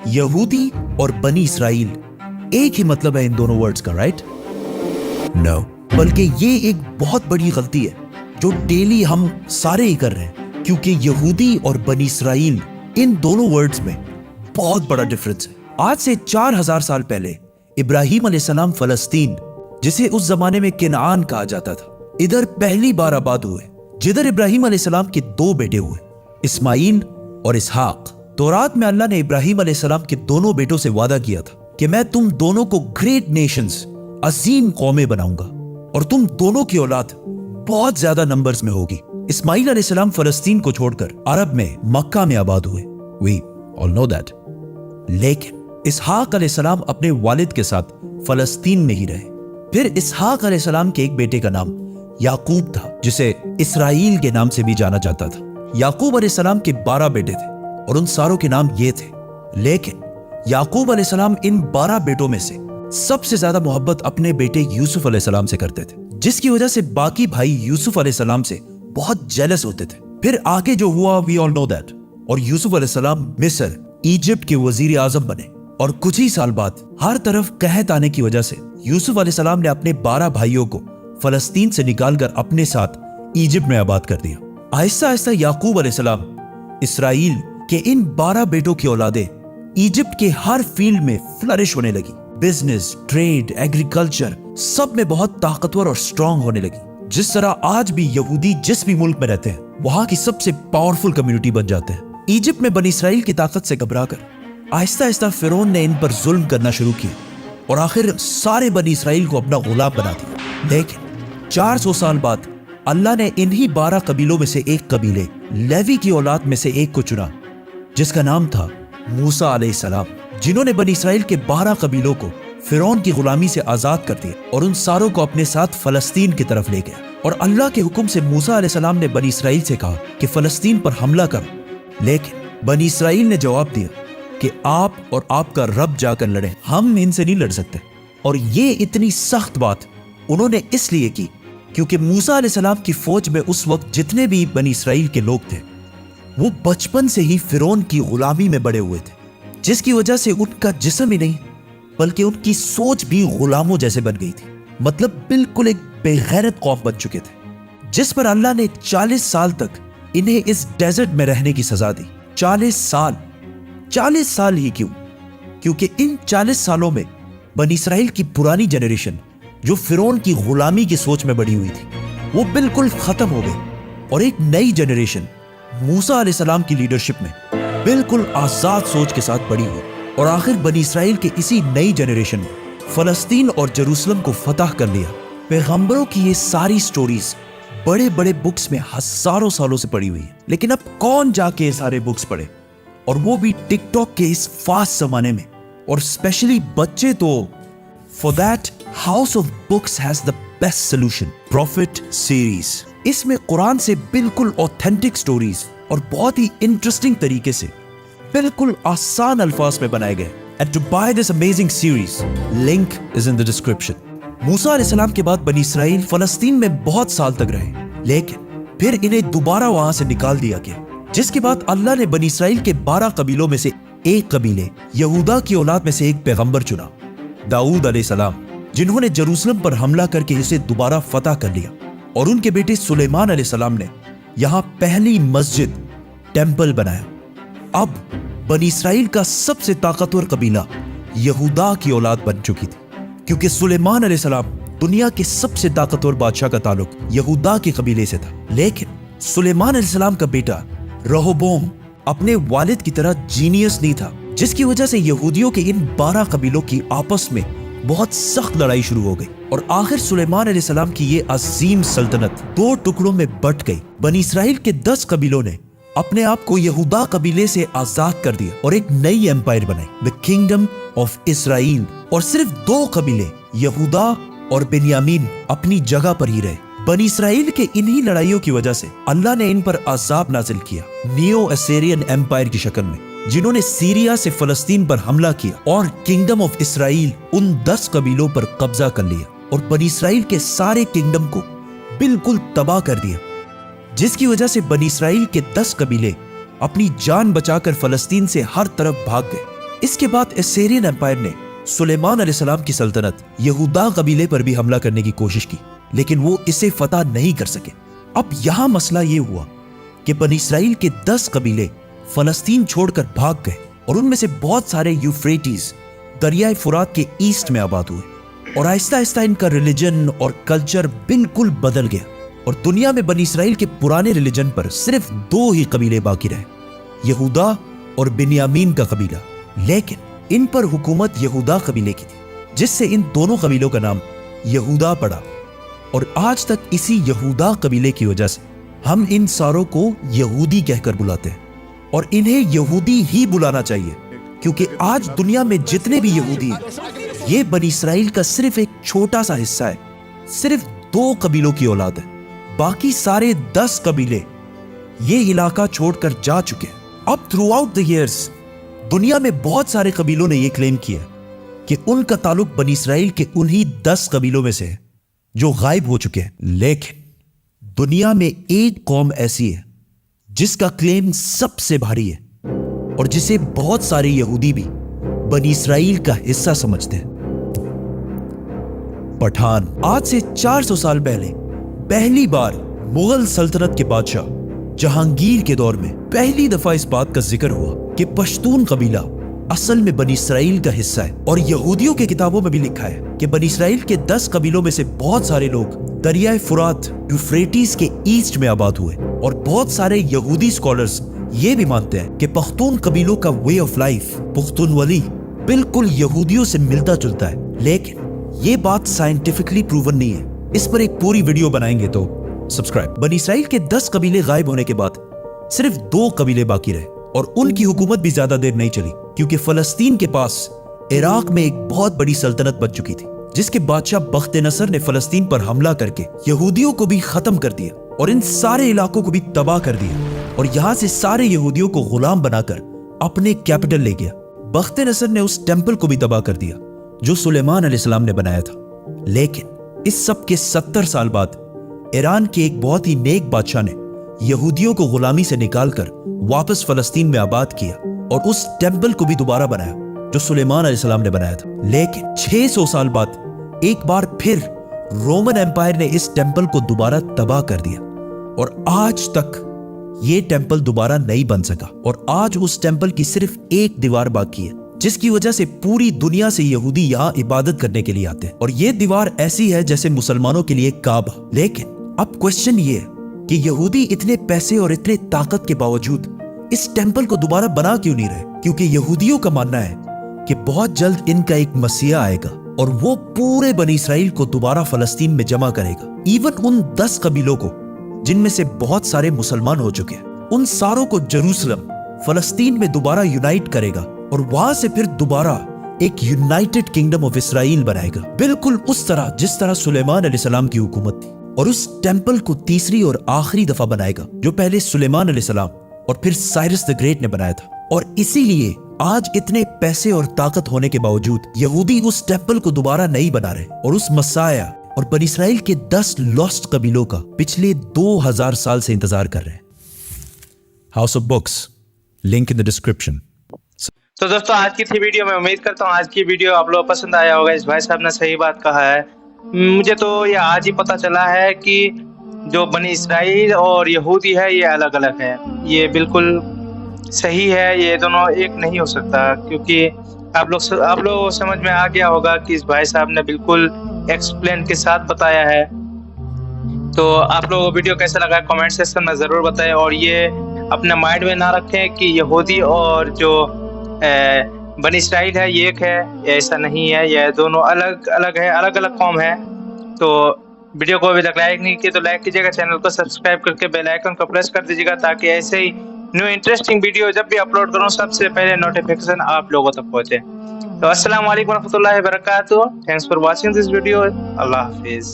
यहूदी और बनी इसराइल एक ही मतलब है इन दोनों वर्ड्स का, राइट? नो, बल्कि ये एक बहुत बड़ी गलती है जो डेली हम सारे ही कर रहे हैं, क्योंकि यहूदी और बनी इसराइल इन दोनों वर्ड्स में बहुत बड़ा डिफरेंस है। आज से 4000 साल पहले इब्राहिम अलैहिस्सलाम फलस्तीन, जिसे उस जमाने में किनान कहा जाता था, इधर पहली बार आबाद हुए, जिधर इब्राहिम अलैहिस्सलाम के 2 बेटे हुए, इस्माइल और इसहाक। तौरात में अल्लाह ने इब्राहिम अलैहिस्सलाम के दोनों बेटों से वादा किया था कि मैं तुम दोनों को ग्रेट नेशंस, अजीम कौमें बनाऊंगा और तुम दोनों की औलाद बहुत ज्यादा नंबर्स में होगी। इस्माइल अलैहिस्सलाम फलस्तीन को छोड़कर अरब में मक्का में आबाद हुए, वी ऑल नो दैट। लेकिन इसहाक अलैहिस्सलाम अपने वालिद के साथ फलस्तीन में ही रहे। फिर इसहाक अलैहिस्सलाम के एक बेटे का नाम याकूब था, जिसे इसराइल के नाम से भी जाना जाता था। याकूब अलैहिस्सलाम के 12 बेटे थे और उन सारों के नाम ये थे। लेकिन याकूब अलैहिस्सलाम इन 12 बेटों में से सबसे ज्यादा मोहब्बत अपने बेटे यूसुफ अलैहिस्सलाम से करते थे, जिसकी वजह से बाकी भाई यूसुफ अलैहिस्सलाम से बहुत जेलस होते थे। फिर आगे जो हुआ वी ऑल नो दैट, और यूसुफ अलैहिस्सलाम मिस्र, इजिप्ट के वजीर आजम बने। और कुछ ही साल बाद हर तरफ कहत आने की वजह से यूसुफ अलैहिस्सलाम ने अपने 12 भाइयों को फलस्तीन से निकालकर अपने साथ इजिप्ट में आबाद कर दिया। आहिस्ता आहिस्ता याकूब अलैहिस्सलाम इसराइल के इन 12 बेटों की औलादें इजिप्ट के हर फील्ड में फ्लरिश होने लगी। बिजनेस, ट्रेड, एग्रीकल्चर, सब में बहुत ताकतवर और स्ट्रांग होने लगी। जिस तरह आज भी यहूदी जिस भी मुल्क में रहते हैं वहां की सबसे पावरफुल कम्युनिटी बन जाते हैं। इजिप्ट में बनी इसराइल की ताकत से घबराकर आहिस्ता आहिस्ता फिरौन ने इन पर जुल्म करना शुरू किया और आखिर सारे बनी इसराइल को अपना गुलाम बना दिया। लेकिन 400 साल बाद अल्लाह ने इन्हीं 12 कबीलों में से एक कबीले लेवी की औलाद में से एक को चुना, जिसका नाम था मूसा अलैहिस्सलाम, जिन्होंने बनी इसराइल के 12 कबीलों को फिरौन की गुलामी से आजाद कर दिया और उन सारों को अपने साथ फलस्तीन की तरफ ले गया। और अल्लाह के हुक्म से मूसा अलैहिस्सलाम ने बनी इसराइल से कहा कि फलस्तीन पर हमला करो। लेकिन बनी इसराइल ने जवाब दिया कि आप और आपका रब जाकर लड़ें, हम इनसे नहीं लड़ सकते। और ये इतनी सख्त बात उन्होंने इसलिए की क्योंकि मूसा अलैहिस्सलाम की फौज में उस वक्त जितने भी बनी इसराइल के लोग थे वो बचपन से ही फिरौन की गुलामी में बड़े हुए थे, जिसकी वजह से उनका जिस्म ही नहीं बल्कि उनकी सोच भी गुलामों जैसे बन गई थी। मतलब बिल्कुल एक बेगैरत कौम बन चुके थे, जिस पर अल्लाह ने 40 साल तक इन्हें इस डेजर्ट में रहने की सजा दी। 40 साल ही क्यों? क्योंकि इन 40 सालों में बनी इसराइल की पुरानी जनरेशन जो फिरौन की गुलामी की सोच में बड़ी हुई थी वो बिल्कुल खत्म हो गई और एक नई जनरेशन मूसा अलैहिस्सलाम की लीडरशिप में बिल्कुल आजाद सोच के साथ बड़ी हुई। और आखिर बनी इसराइल के इसी नई जनरेशन ने फलस्तीन और जेरूसलम को फतह कर लिया। पैगंबरों की ये सारी स्टोरीज बड़े बड़े बुक्स में हजारों सालों से पड़ी हुई है, लेकिन अब कौन जाके ये सारे बुक्स पढ़े, और वो भी टिकटॉक के इस फास्ट जमाने में, और स्पेशली बच्चे। तो for that house of books has the best solution, profit series. इसमें कुरान से बिल्कुल ऑथेंटिक स्टोरीज और बहुत ही इंटरेस्टिंग तरीके से बिल्कुल आसान अल्फाज में बनाए गए। And to buy this amazing series, link is in the description. Musa अलैहिस्सलाम के बाद बनी इसराइल फलस्तीन में बहुत साल तक रहे, लेकिन फिर इन्हें दोबारा वहां से निकाल दिया गया, जिसके बाद अल्लाह ने बनी इसराइल के 12 कबीलों में से एक कबीले यहूदा की औलाद में से एक पैगंबर चुना, दाऊद अलैहिस्सलाम, जिन्होंने जेरूसलम पर हमला करके इसे दोबारा फतह कर लिया। और उनके बेटे सुलेमान अलैहिस्सलाम ने यहां पहली मस्जिद, टेंपल बनाया। अब बनी इसराइल का सबसे ताकतवर कबीला यहूदा की औलाद बन चुकी थी, क्योंकि सुलेमान अलैहिस्सलाम दुनिया के सबसे ताकतवर बादशाह का ताल्लुक यहूदा के कबीले से था। लेकिन सुलेमान अलैहिस्सलाम का बेटा रहबाम अपने वालिद की तरह जीनियस नहीं था, जिसकी वजह से यहूदियों के इन 12 कबीलों की आपस में बहुत सख्त लड़ाई शुरू हो गई और आखिर सुलेमान अलैहिस्सलाम की ये अजीम सल्तनत 2 टुकड़ों में बट गई। बनी इसराइल के 10 कबीलों ने अपने आप को यहूदा कबीले से आजाद कर दिया और एक नई एम्पायर बनाई, द किंगडम ऑफ इसराइल। और सिर्फ 2 कबीले यहूदा और बिन्यामीन अपनी जगह पर ही रहे। बनी इसराइल के इन्हीं लड़ाइयों की वजह से अल्लाह ने इन पर अजाब नाजिल किया नियो असेरियन एम्पायर की शक्ल में, जिन्होंने सीरिया से फलस्तीन पर हमला किया और किंगडम ऑफ इसराइल उन 10 कबीलों पर कब्जा कर लिया और बनी इसराइल के सारे किंगडम को बिल्कुल तबाह कर दिया, जिसकी वजह से बनी इसराइल के 10 कबीले अपनी जान बचाकर फलस्तीन से हर तरफ भाग गए। اس کے بعد اسیرین امپائر نے سلیمان علیہ السلام کی سلطنت یہودا قبیلے پر بھی حملہ کرنے کی کوشش کی، لیکن وہ اسے فتح نہیں کر سکے۔ اب یہاں مسئلہ یہ ہوا کہ بنی اسرائیل کے 10 قبیلے فلسطین چھوڑ کر بھاگ گئے، اور ان میں سے بہت سارے یوفریٹیز دریائے فرات کے ایسٹ میں آباد ہوئے، اور آہستہ آہستہ ان کا ریلیجن اور کلچر بالکل بدل گیا، اور دنیا میں بنی اسرائیل کے پرانے ریلیجن پر صرف 2 ہی قبیلے باقی رہے، یہودا اور بنیامین کا قبیلہ۔ لیکن ان پر حکومت یہودا قبیلے کی تھی، جس سے ان دونوں قبیلوں کا نام یہودا پڑا، اور آج تک اسی یہودا قبیلے کی وجہ سے ہم ان ساروں کو یہودی کہہ کر بلاتے ہیں، اور انہیں یہودی ہی بلانا چاہیے، کیونکہ آج دنیا میں جتنے بھی یہودی ہیں یہ بنی اسرائیل کا صرف ایک چھوٹا سا حصہ ہے، صرف 2 قبیلوں کی اولاد ہے، باقی سارے 10 قبیلے یہ علاقہ چھوڑ کر جا چکے ہیں۔ اب تھرو آؤٹ دا ایئرز دنیا میں بہت سارے قبیلوں نے یہ کلیم کیا کہ ان کا تعلق بنی اسرائیل کے انہی 10 قبیلوں میں سے ہے جو غائب ہو چکے ہیں، لیکن دنیا میں ایک قوم ایسی ہے جس کا کلیم سب سے بھاری ہے، اور جسے بہت سارے یہودی بھی بنی اسرائیل کا حصہ سمجھتے ہیں۔ پٹھان۔ آج سے 400 سال پہلے پہلی بار مغل سلطنت کے بادشاہ جہانگیر کے دور میں پہلی دفعہ اس بات کا ذکر ہوا کہ پشتون قبیلہ اصل میں بنی اسرائیل کا حصہ ہے، اور یہودیوں کے کتابوں میں بھی لکھا ہے کہ بنی اسرائیل کے 10 قبیلوں میں سے بہت سارے لوگ دریائے فرات یوفریٹیز کے ایسٹ میں آباد ہوئے، اور بہت سارے یہودی اسکالرز یہ بھی مانتے ہیں کہ پختون قبیلوں کا وے آف لائف پختونولی بالکل یہودیوں سے ملتا جلتا ہے، لیکن یہ بات سائنٹیفکلی پروون نہیں ہے۔ اس پر ایک پوری ویڈیو بنائیں گے، تو سبسکرائب۔ بنی اسرائیل کے 10 قبیلے غائب ہونے کے بعد صرف 2 قبیلے باقی رہے، اور ان کی حکومت بھی زیادہ دیر نہیں چلی، کیونکہ فلسطین کے پاس عراق میں ایک بہت بڑی سلطنت بن چکی تھی، جس کے بادشاہ بخت نصر نے فلسطین پر حملہ کر کے یہودیوں کو بھی ختم کر دیا، اور ان سارے علاقوں کو بھی تباہ کر دیا، اور یہاں سے سارے یہودیوں کو غلام بنا کر اپنے کیپٹل لے گیا۔ بخت نصر نے اس ٹیمپل کو بھی تباہ کر دیا جو سلیمان علیہ السلام نے بنایا تھا، لیکن اس سب کے 70 سال بعد ایران کے ایک بہت ہی نیک بادشاہ نے یہودیوں کو غلامی سے نکال کر واپس فلسطین میں آباد کیا، اور اس ٹیمپل کو بھی دوبارہ بنایا جو سلیمان علیہ السلام نے بنایا تھا۔ لیکن 600 سال بعد ایک بار پھر رومن ایمپائر نے اس ٹیمپل کو دوبارہ تباہ کر دیا، اور آج تک یہ ٹیمپل دوبارہ نہیں بن سکا، اور آج اس ٹیمپل کی صرف ایک دیوار باقی ہے، جس کی وجہ سے پوری دنیا سے یہودی یہاں عبادت کرنے کے لیے آتے ہیں، اور یہ دیوار ایسی ہے جیسے مسلمانوں کے لیے کعبہ۔ لیکن اب کوشچن یہ ہے کہ یہودی اتنے پیسے اور اتنے طاقت کے باوجود اس ٹیمپل کو دوبارہ بنا کیوں نہیں رہے؟ کیونکہ یہودیوں کا ماننا ہے کہ بہت جلد ان کا ایک مسیح آئے گا، اور وہ پورے بنی اسرائیل کو دوبارہ فلسطین میں جمع کرے گا، ایون ان 10 قبیلوں کو جن میں سے بہت سارے مسلمان ہو چکے ہیں، ان ساروں کو جروسلم فلسطین میں دوبارہ یونائٹ کرے گا، اور وہاں سے پھر دوبارہ ایک یونائٹڈ کنگڈم آف اسرائیل بنائے گا، بالکل اس طرح جس طرح سلیمان علیہ السلام کی حکومت تھی، اور اس ٹیمپل کو تیسری اور آخری دفعہ بنائے گا جو پہلے سلیمان علیہ السلام اور پھر سائرس دی گریٹ نے بنایا تھا۔ اور اسی لیے آج اتنے پیسے اور طاقت ہونے کے باوجود یہودی اس ٹیمپل کو دوبارہ نہیں بنا رہے، اور اس مسیح اور بنی اسرائیل کے 10 لاسٹ قبیلوں کا پچھلے 2000 سال سے انتظار کر رہے ہیں۔ House of books, link in the description. تو دوستوں آج کی تھی ویڈیو، میں امید کرتا ہوں آج کی ویڈیو آپ لوگوں کو پسند آیا ہوگا۔ اس بھائی صاحب نے صحیح بات کہا ہے، مجھے تو یہ آج ہی پتہ چلا ہے کہ جو بنی اسرائیل اور یہودی ہے یہ الگ الگ ہے۔ یہ بالکل صحیح ہے، یہ دونوں ایک نہیں ہو سکتا، کیونکہ آپ لوگ سمجھ میں آ گیا ہوگا کہ اس بھائی صاحب نے بالکل ایکسپلین کے ساتھ بتایا ہے۔ تو آپ لوگوں کو ویڈیو کیسا لگا کمنٹ سیکشن میں ضرور بتائیں، اور یہ اپنے مائنڈ میں نہ رکھیں کہ یہودی اور جو بنی اسرائیل ہے یہ ایک ہے، ایسا نہیں ہے، یہ دونوں الگ الگ ہے، الگ الگ قوم ہے۔ تو ویڈیو کو ابھی تک لائک نہیں کیا تو لائک کیجیے گا، چینل کو سبسکرائب کر کے بیل آئیکن کو پریس کر دیجیے گا، تاکہ ایسے ہی نیو انٹرسٹنگ ویڈیو جب بھی اپلوڈ کروں سب سے پہلے نوٹیفیکیشن آپ لوگوں تک پہنچے۔ تو السلام علیکم ورحمۃ اللہ وبرکاتہ، thanks for watching this video, Allah حافظ۔